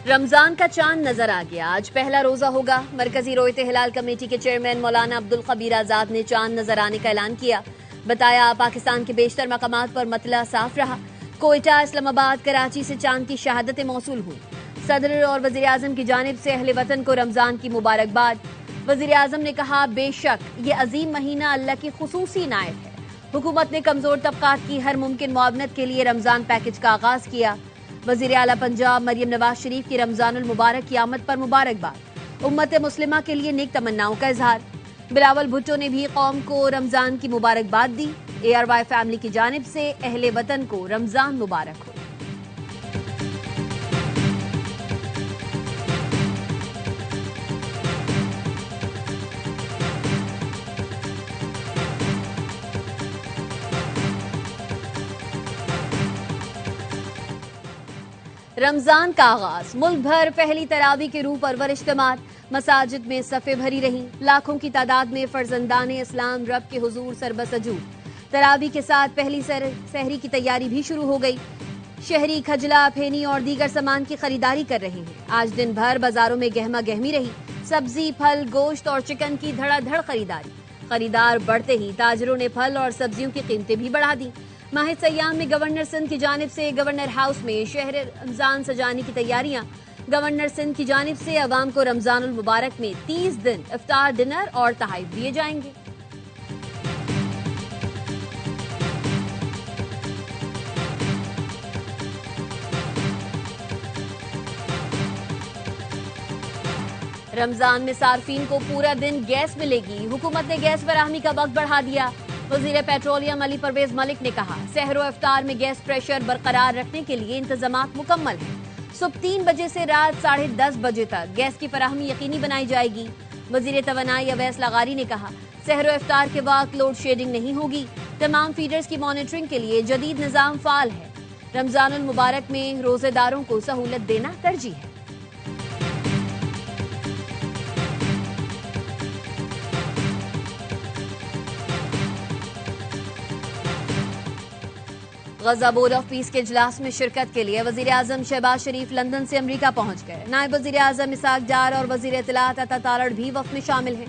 रमजान का चांद नजर आ गया। आज पहला रोजा होगा। मरकजी रोयत हिलाल कमेटी के चेयरमैन मौलाना अब्दुल खबीर आजाद ने चांद नजर आने का ऐलान किया। बताया पाकिस्तान के बेशतर मकामात पर मतला साफ रहा। कोयटा, इस्लामाबाद, कराची से चांद की शहादतें मौसूल हुई। सदर और वजीर आजम की जानिब से अहले वतन को रमजान की मुबारकबाद। वजीर आजम ने कहा, बेशक ये अजीम महीना अल्लाह की खुसूसी इनायत है। हुकूमत ने कमजोर तबकात की हर मुमकिन मुआवनत के लिए रमजान पैकेज का आगाज किया। वजीर आला पंजाब मरियम नवाज शरीफ की रमजानुल मुबारक की आमद पर मुबारकबाद। उम्मत मुस्लिमा के लिए नेक तमन्नाओं का इजहार। बिलावल भुट्टो ने भी कौम को रमजान की मुबारकबाद दी। ARY फैमिली की जानिब से अहले वतन को रमजान मुबारक हो। रमजान का आगाज। मुल्क भर पहली तरावी के रूह परवर इज्तिमात। मसाजिद में सफ़े भरी रही। लाखों की तादाद में फर्जंदाने इस्लाम रब के हुजूर सरबसजूद। तरावी के साथ पहली सहरी की तैयारी भी शुरू हो गई। शहरी खजला, फेनी और दीगर सामान की खरीदारी कर रहे हैं। आज दिन भर बाजारों में गहमा गहमी रही। सब्जी, फल, गोश्त और चिकन की धड़ाधड़ खरीदारी। खरीदार बढ़ते ही ताजरों ने फल और सब्जियों की कीमतें भी बढ़ा दी। माह सयाम में गवर्नर सिंध की जानिब से गवर्नर हाउस में शहर रमजान सजाने की तैयारियां। गवर्नर सिंध की जानिब से अवाम को रमजानुल मुबारक में 30 दिन इफ्तार, डिनर और तहाइफ दिए जाएंगे। रमजान में सार्फिन को पूरा दिन गैस मिलेगी। हुकूमत ने गैस बराहमी का वक्त बढ़ा दिया। वजीर पेट्रोलियम अली परवेज मलिक ने कहा, सहरो इफ्तार में गैस प्रेशर बरकरार रखने के लिए इंतजामात मुकम्मल हैं। सुबह 3 बजे से रात 10:30 बजे तक गैस की फराहमी यकीनी बनाई जाएगी। वजीर तवानाई अवैस लगारी ने कहा, सहरो इफ्तार के वक्त लोड शेडिंग नहीं होगी। तमाम फीडर्स की मॉनिटरिंग के लिए जदीद निजाम फाल है। रमजानुल मुबारक में रोजेदारों को सहूलत देना तरजीह है। गजा बोर्ड ऑफ पीस के इजलास में शिरकत के लिए वजीर आजम शहबाज शरीफ लंदन से अमरीका पहुंच गए। नायब वजीर आजम इसाक डार और वजीर इत्तलात अता तारड़ भी वक्त में शामिल हैं।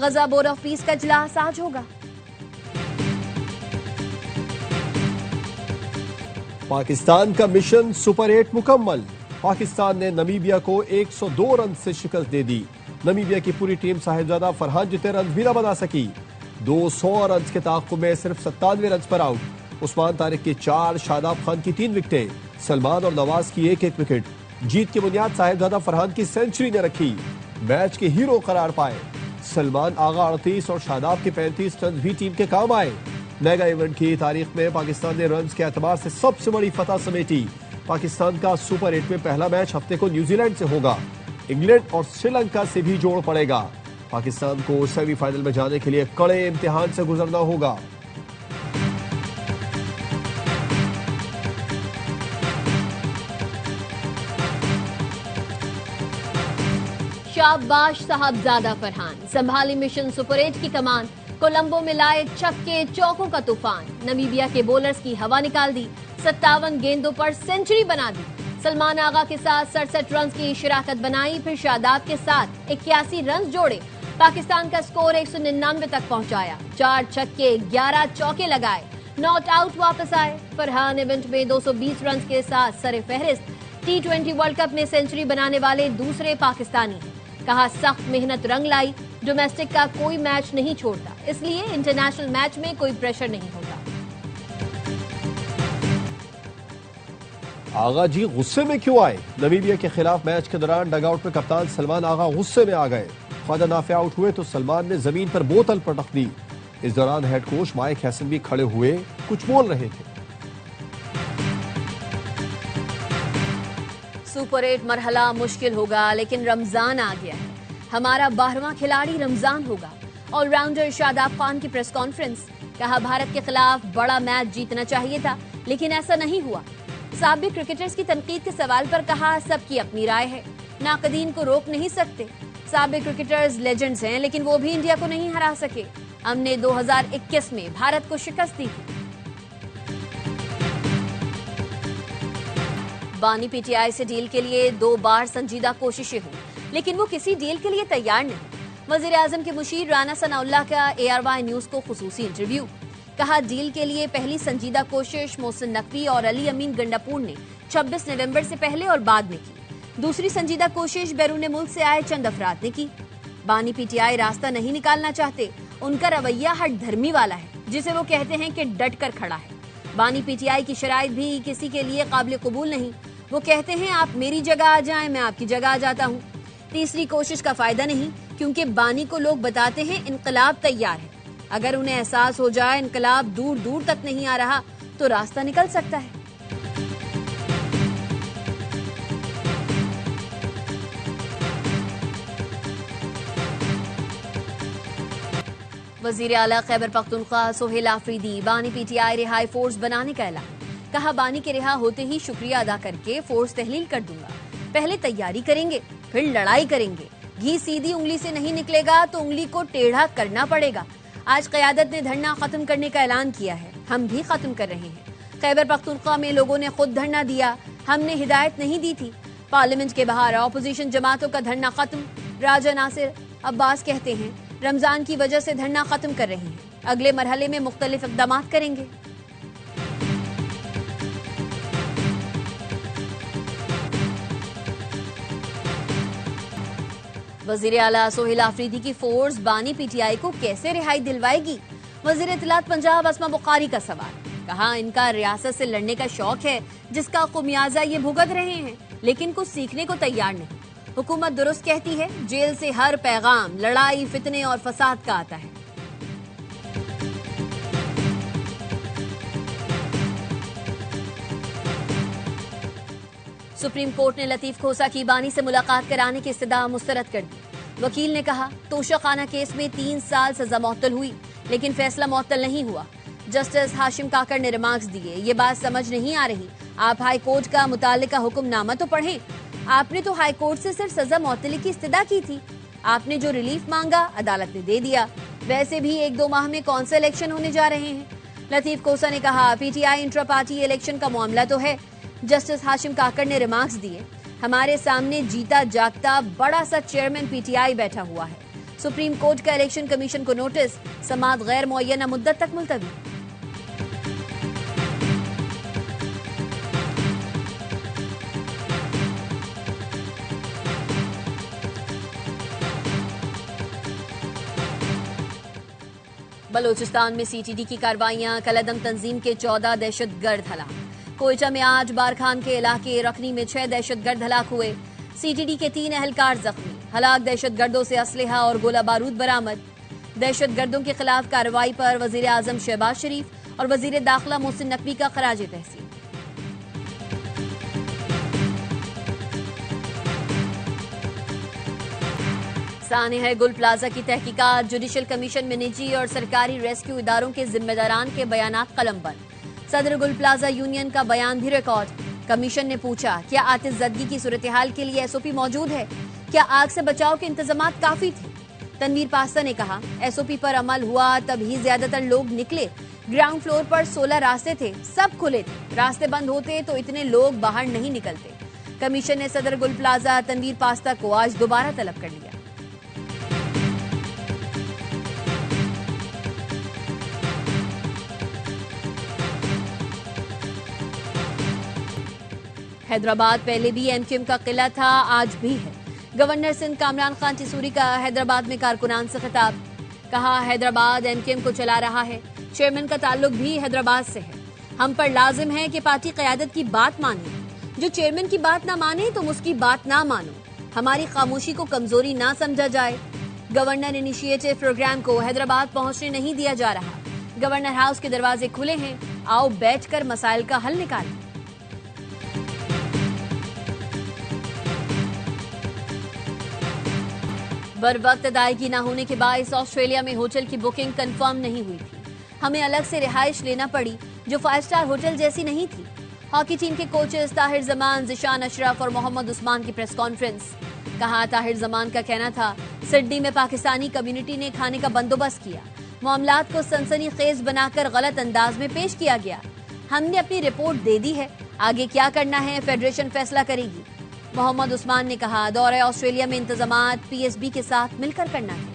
गजा बोर्ड ऑफ पीस का इजलास आज होगा। पाकिस्तान का मिशन सुपर 8 मुकम्मल। पाकिस्तान ने नमीबिया को 102 रन से शिकस्त दे दी। नमीबिया की पूरी टीम साहिबजादा फरहान जितने रन भी न बना सकी। 200 रन के ताक़ुब में सिर्फ 97 रन पर आउट। उस्मान तारिक की 4, शादाब खान की 3 विकेटें, सलमान और नवाज की 1-1 विकेट। जीत की बुनियाद साहिबजादा फरहान की सेंचुरी ने रखी। मैच के हीरो करार पाए। सलमान आगा 38 और शादाब के 35 रन भी टीम के काम आए। मेगा इवेंट की तारीख में पाकिस्तान ने रन के एतबार से सबसे बड़ी फतह समेटी। पाकिस्तान का सुपर 8 में पहला मैच हफ्ते को न्यूजीलैंड से होगा। इंग्लैंड और श्रीलंका से भी जोड़ पड़ेगा। पाकिस्तान को सेमीफाइनल में जाने के लिए कड़े इम्तिहान से गुजरना होगा। शाबाश साहबजादा फरहान, संभाली मिशन सुपर 8 की कमान। कोलंबो में लाए छक्के चौकों का तूफान। नमीबिया के बॉलर्स की हवा निकाल दी। 57 गेंदों पर सेंचुरी बना दी। सलमान आगा के साथ 67 रन की शराकत बनाई। फिर शादाब के साथ 81 रन जोड़े। पाकिस्तान का स्कोर 199 तक पहुंचाया। 4 छक्के 11 चौके लगाए। नॉट आउट वापस आए। फरहान इवेंट में 220 रन के साथ सरे फहरिस्त। T20 वर्ल्ड कप में सेंचुरी बनाने वाले दूसरे पाकिस्तानी हैं। कहा, सख्त मेहनत रंग लाई। डोमेस्टिक का कोई मैच नहीं छोड़ता, इसलिए इंटरनेशनल मैच में कोई प्रेशर नहीं होता। आगा जी गुस्से में क्यों आए? नमीबिया के खिलाफ मैच के दौरान डगआउट में कप्तान सलमान आगा गुस्से में आ गए। ख्वाजा नाफे आउट हुए तो सलमान ने जमीन पर बोतल पटक दी। इस दौरान हेड कोच माइक हैसन भी खड़े हुए कुछ बोल रहे थे। सुपर 8 मरहला मुश्किल होगा, लेकिन रमजान आ गया है। हमारा 12वां खिलाड़ी रमजान होगा। ऑलराउंडर शादाब खान की प्रेस कॉन्फ्रेंस। कहा, भारत के खिलाफ बड़ा मैच जीतना चाहिए था, लेकिन ऐसा नहीं हुआ। साबिक क्रिकेटर्स की तनकीद के सवाल पर कहा, सबकी अपनी राय है, नाकदीन को रोक नहीं सकते। साबिक क्रिकेटर्स लेजेंड्स हैं, लेकिन वो भी इंडिया को नहीं हरा सके। हमने 2021 में भारत को शिकस्त दी थी। बानी पीटीआई से डील के लिए 2 बार संजीदा कोशिशें हुई, लेकिन वो किसी डील के लिए तैयार नहीं। वजीर आजम के मुशीर राना सनाउल्लाह का ARY न्यूज को खुसूसी इंटरव्यू। कहा, डील के लिए पहली संजीदा कोशिश मोहसिन नकवी और अली अमीन गंडापुर ने 26 नवंबर से पहले और बाद में की। दूसरी संजीदा कोशिश बैरून मुल्क से आए चंद अफराद ने की। बानी पीटीआई रास्ता नहीं निकालना चाहते। उनका रवैया हट धर्मी वाला है, जिसे वो कहते हैं कि डट कर खड़ा है। बानी पीटीआई की शराइत भी किसी के लिए काबिल कबूल नहीं। वो कहते हैं आप मेरी जगह आ जाएं, मैं आपकी जगह आ जाता हूँ। तीसरी कोशिश का फायदा नहीं, क्योंकि बानी को लोग बताते हैं इनकलाब तैयार है। अगर उन्हें एहसास हो जाए इनकलाब दूर दूर तक नहीं आ रहा तो रास्ता निकल सकता है। वजीर आला खैबर पख्तूनख्वा सोहेल आफरीदी बानी पीटीआई रिहाई फोर्स बनाने का ऐलान। कहा, बानी के रिहा होते ही शुक्रिया अदा करके फोर्स तहलील कर दूंगा। पहले तैयारी करेंगे, फिर लड़ाई करेंगे। घी सीधी उंगली से नहीं निकलेगा तो उंगली को टेढ़ा करना पड़ेगा। आज क़यादत ने धरना खत्म करने का ऐलान किया है, हम भी खत्म कर रहे हैं। खैबर पख्तूनख्वा में लोगों ने खुद धरना दिया, हमने हिदायत नहीं दी थी। पार्लियामेंट के बाहर अपोजिशन जमातों का धरना खत्म। राजा नासिर अब्बास कहते हैं, रमजान की वजह से धरना खत्म कर रहे हैं, अगले मरहले में मुख्तलिफ इक़दाम करेंगे। वजीर आला सोहेल आफरीदी की फोर्स बानी पीटीआई को कैसे रिहाई दिलवाएगी? वजीर इत्तलात पंजाब अस्मा बुखारी का सवाल। कहा, इनका रियासत से लड़ने का शौक है, जिसका खुमियाजा ये भुगत रहे हैं, लेकिन कुछ सीखने को तैयार नहीं। हुकूमत दुरुस्त कहती है, जेल से हर पैगाम लड़ाई, फितने और फसाद का आता है। सुप्रीम कोर्ट ने लतीफ खोसा की बानी से मुलाकात कराने की इस्तदा मुस्तरद कर दी। वकील ने कहा, तोशाखाना केस में 3 साल सजा मुअत्तल हुई, लेकिन फैसला मुअत्तल नहीं हुआ। जस्टिस हाशिम काकर ने रिमार्क्स दिए, ये बात समझ नहीं आ रही, आप हाई कोर्ट का मुतालिका हुक्मनामा तो पढ़ें। आपने तो हाई कोर्ट से सिर्फ सजा मुअत्तली की इस्तदा की थी। आपने जो रिलीफ मांगा अदालत ने दे दिया। वैसे भी 1-2 माह में कौन से इलेक्शन होने जा रहे हैं? लतीफ खोसा ने कहा, पीटीआई इंट्रा पार्टी इलेक्शन का मामला तो है। जस्टिस हाशिम काकर ने रिमार्क्स दिए, हमारे सामने जीता जागता बड़ा सा चेयरमैन पीटीआई बैठा हुआ है। सुप्रीम कोर्ट का इलेक्शन कमीशन को नोटिस, समाअत गैर मुअय्यना मुद्दत तक मुलतवी। बलोचिस्तान में सीटीडी की कार्रवाइयां, कलदम तंजीम के 14 दहशतगर्द हलाक। कोयटा में आज बारखान के इलाके रखनी में 6 दहशतगर्द हलाक हुए। सीटीडी के 3 एहलकार जख्मी। हलाक दहशतगर्दों से असलहा और गोला बारूद बरामद। दहशतगर्दों के खिलाफ कार्रवाई पर वजीर आजम शहबाज शरीफ और वजीर दाखिला मोहसिन नकवी का खराज तहसीन। सानिया गुल प्लाजा की तहकीकात, जुडिशल कमीशन में निजी और सरकारी रेस्क्यू इदारों के जिम्मेदारान के बयानात कलमबंद। सदर गुल प्लाजा यूनियन का बयान भी रिकॉर्ड। कमीशन ने पूछा, क्या आतिशज़दगी की सूरत हाल के लिए SOP मौजूद है? क्या आग से बचाव के इंतजाम काफी थे? तनवीर पास्ता ने कहा, SOP पर अमल हुआ तभी ज्यादातर लोग निकले। ग्राउंड फ्लोर पर 16 रास्ते थे, सब खुले थे। रास्ते बंद होते तो इतने लोग बाहर नहीं निकलते। कमीशन ने सदर गुल प्लाजा तनवीर पास्ता को आज दोबारा तलब कर लिया। हैदराबाद पहले भी MQM का किला था, आज भी है। गवर्नर सिंध कामरान खान टिसूरी का हैदराबाद में कारकुनान से खिताब। कहा, हैदराबाद MQM को चला रहा है, चेयरमैन का ताल्लुक भी हैदराबाद से है। हम पर लाजिम है कि पार्टी क़यादत की बात माने। जो चेयरमैन की बात ना माने तुम उसकी बात ना मानो। हमारी खामोशी को कमजोरी ना समझा जाए। गवर्नर इनिशिएटिव प्रोग्राम को हैदराबाद पहुंचने नहीं दिया जा रहा। गवर्नर हाउस के दरवाजे खुले हैं, आओ बैठकर मसाइल का हल निकालें। बर वक्त अदायगी न होने के बायस ऑस्ट्रेलिया में होटल की बुकिंग कंफर्म नहीं हुई थी। हमें अलग से रिहाइश लेना पड़ी जो 5 स्टार होटल जैसी नहीं थी। हॉकी टीम के कोचेस ताहिर जमान, जिशान अशरफ और मोहम्मद उस्मान की प्रेस कॉन्फ्रेंस। कहा, ताहिर जमान का कहना था सिडनी में पाकिस्तानी कम्युनिटी ने खाने का बंदोबस्त किया। मामलात को सनसनीखेज बनाकर गलत अंदाज में पेश किया गया। हमने अपनी रिपोर्ट दे दी है, आगे क्या करना है फेडरेशन फैसला करेगी। मोहम्मद उस्मान ने कहा, दौरे ऑस्ट्रेलिया में इंतजामात पीएसबी के साथ मिलकर करना है।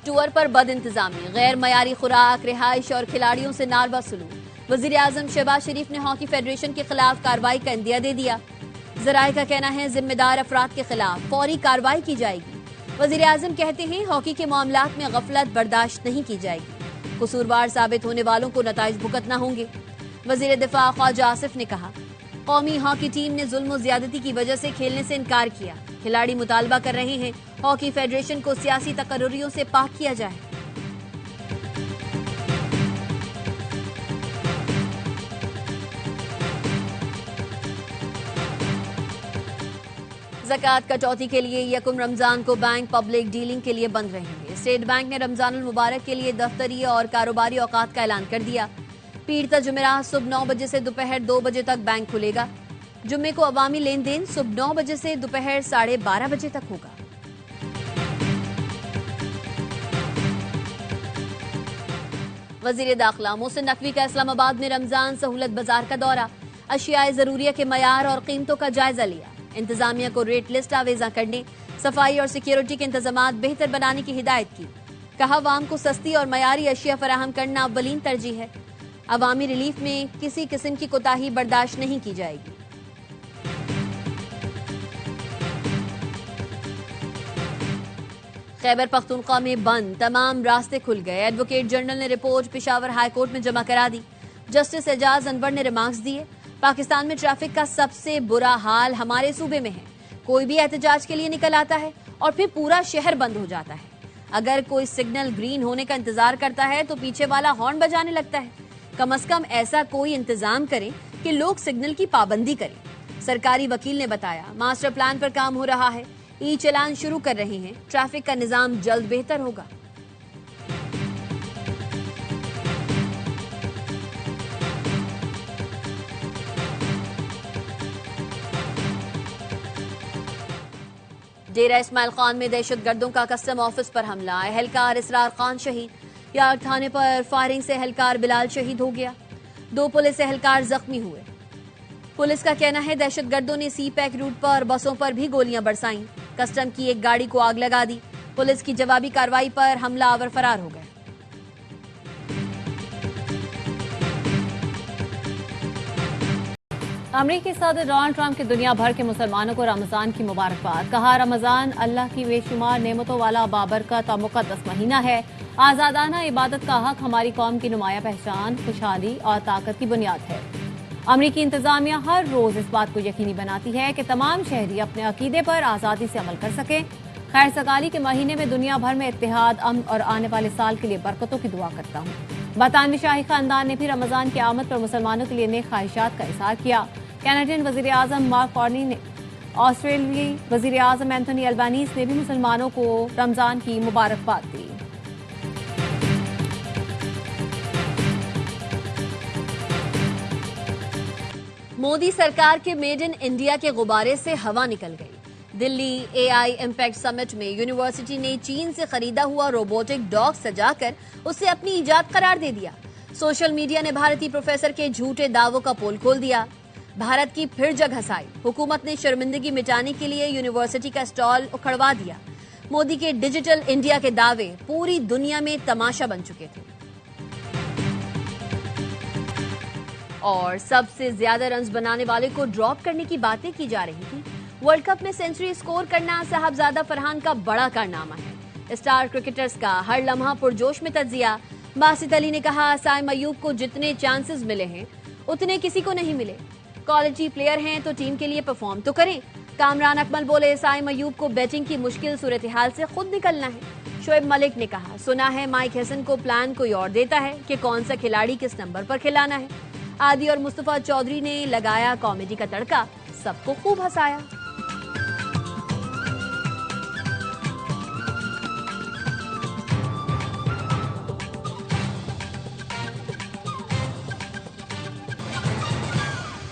टूर पर बद इंतजामी, गैर मयारी खुराक, रिहाइश और खिलाड़ियों से नारवा सलूक। वजीर आजम शहबाज शरीफ ने हॉकी फेडरेशन के खिलाफ कार्रवाई का इंदिया दे दिया। जराये का कहना है जिम्मेदार अफराद के खिलाफ फौरी कार्रवाई की जाएगी। वजीर आजम कहते हैं हॉकी के मामलात में गफलत बर्दाश्त नहीं की जाएगी। कसूरवार साबित होने वालों को नताइज भुगतना होंगे। वजीर दिफा ख्वाजा आसिफ ने कहा, कौमी हॉकी टीम ने जुल्म और ज्यादती की वजह से खेलने से इनकार किया। खिलाड़ी मुतालबा कर रहे हैं हॉकी फेडरेशन को सियासी तकर्रुरियों से पाक किया जाए। ज़कात कटौती के लिए यकुम रमजान को बैंक पब्लिक डीलिंग के लिए बंद रहेंगे। स्टेट बैंक ने रमजानुल मुबारक के लिए दफ्तरी और कारोबारी औकात का ऐलान कर दिया। पीर ता जुमेरात सुबह 9 बजे से दोपहर 2 बजे तक बैंक खुलेगा। जुम्मे को अवामी लेन देन सुबह 9 बजे से दोपहर 12:30 बजे तक होगा। वजीर दाखिला मोहसिन नकवी का इस्लामाबाद में रमजान सहूलत बाजार का दौरा, अशियाए जरूरिया के मयार और कीमतों का जायजा लिया। इंतजामिया को रेट लिस्ट आवेजा करने, सफाई और सिक्योरिटी के इंतजामात बेहतर बनाने की हिदायत की। कहा, आवाम को सस्ती और मयारी अशिया फराहम करना अव्वलीन तरजीह है। अवामी रिलीफ में किसी किस्म की कोताही बर्दाश्त नहीं की जाएगी। खैबर पख्तूनख्वा में बंद तमाम रास्ते खुल गए। एडवोकेट जनरल ने रिपोर्ट पेशावर हाई कोर्ट में जमा करा दी। जस्टिस एजाज अनवर ने रिमार्क्स दिए, पाकिस्तान में ट्रैफिक का सबसे बुरा हाल हमारे सूबे में है। कोई भी एहतजाज के लिए निकल आता है और फिर पूरा शहर बंद हो जाता है। अगर कोई सिग्नल ग्रीन होने का इंतजार करता है तो पीछे वाला हॉर्न बजाने लगता है। कम से कम ऐसा कोई इंतजाम करें कि लोग सिग्नल की पाबंदी करें। सरकारी वकील ने बताया, मास्टर प्लान पर काम हो रहा है, ई चलान शुरू कर रहे हैं। ट्रैफिक का निजाम जल्द बेहतर होगा। डेरा इस्माइल खान में दहशतगर्दों का कस्टम ऑफिस पर हमला, एहलकार इसरार खान शहीद। यार थाने पर फायरिंग से एहलकार बिलाल शहीद हो गया। 2 पुलिस एहलकार जख्मी हुए। पुलिस का कहना है दहशतगर्दों ने सी पैक रूट पर बसों पर भी गोलियां बरसाईं। कस्टम की एक गाड़ी को आग लगा दी। पुलिस की जवाबी कार्रवाई पर हमलावर फरार हो गए। अमेरिकी सदर डोनाल्ड ट्रंप के दुनिया भर के मुसलमानों को रमजान की मुबारकबाद। कहा, रमजान अल्लाह की बेशुमार नेमतों वाला बाबरकत और मुकद्दस महीना है। आजादाना इबादत का हक हमारी कौम की नुमाया पहचान, खुशहाली और ताकत की बुनियाद है। अमेरिकी इंतजामिया हर रोज इस बात को यकीनी बनाती है कि तमाम शहरी अपने अकीदे पर आज़ादी से अमल कर सकें। खैर सगाली के महीने में दुनिया भर में इत्तेहाद, अमन और आने वाले साल के लिए बरकतों की दुआ करता हूँ। बरतानवी शाही खानदान ने भी रमजान की आमद पर मुसलमानों के लिए नेक ख्वाहिशात का इज़हार किया। कैनेडियन वजीर आजम मार्क कार्नी ने, ऑस्ट्रेलियाई वजीर आजम एंथोनी अल्बानीज ने भी मुसलमानों को रमजान की मुबारकबाद दी। मोदी सरकार के मेड इन इंडिया के गुब्बारे से हवा निकल गई। दिल्ली एआई इम्पैक्ट समिट में यूनिवर्सिटी ने चीन से खरीदा हुआ रोबोटिक डॉग सजाकर उसे अपनी इजाद करार दे दिया। सोशल मीडिया ने भारतीय प्रोफेसर के झूठे दावों का पोल खोल दिया। भारत की फिर जगह हसाई। हुकूमत ने शर्मिंदगी मिटाने के लिए यूनिवर्सिटी का स्टॉल उखड़वा दिया। मोदी के डिजिटल इंडिया के दावे पूरी दुनिया में तमाशा बन चुके थे। और सबसे ज्यादा रन्स बनाने वाले को ड्रॉप करने की बातें की जा रही थी। वर्ल्ड कप में सेंचुरी स्कोर करना साहबजादा फरहान का बड़ा कारनामा है। स्टार क्रिकेटर्स का हर लम्हा पुरजोश में तज्जिया। बासित अली ने कहा, साइम अयूब को जितने चांसेस मिले हैं उतने किसी को नहीं मिले। क्वालिटी प्लेयर हैं तो टीम के लिए परफॉर्म तो करें। कामरान अकमल बोले, साइम अयूब को बैटिंग की मुश्किल सूरत हाल से खुद निकलना है। शोएब मलिक ने कहा, सुना है माइक हैसन को प्लान कोई और देता है कि कौन सा खिलाड़ी किस नंबर पर खिलाना है। आदि और मुस्तफा चौधरी ने लगाया कॉमेडी का तड़का, सबको खूब हंसाया।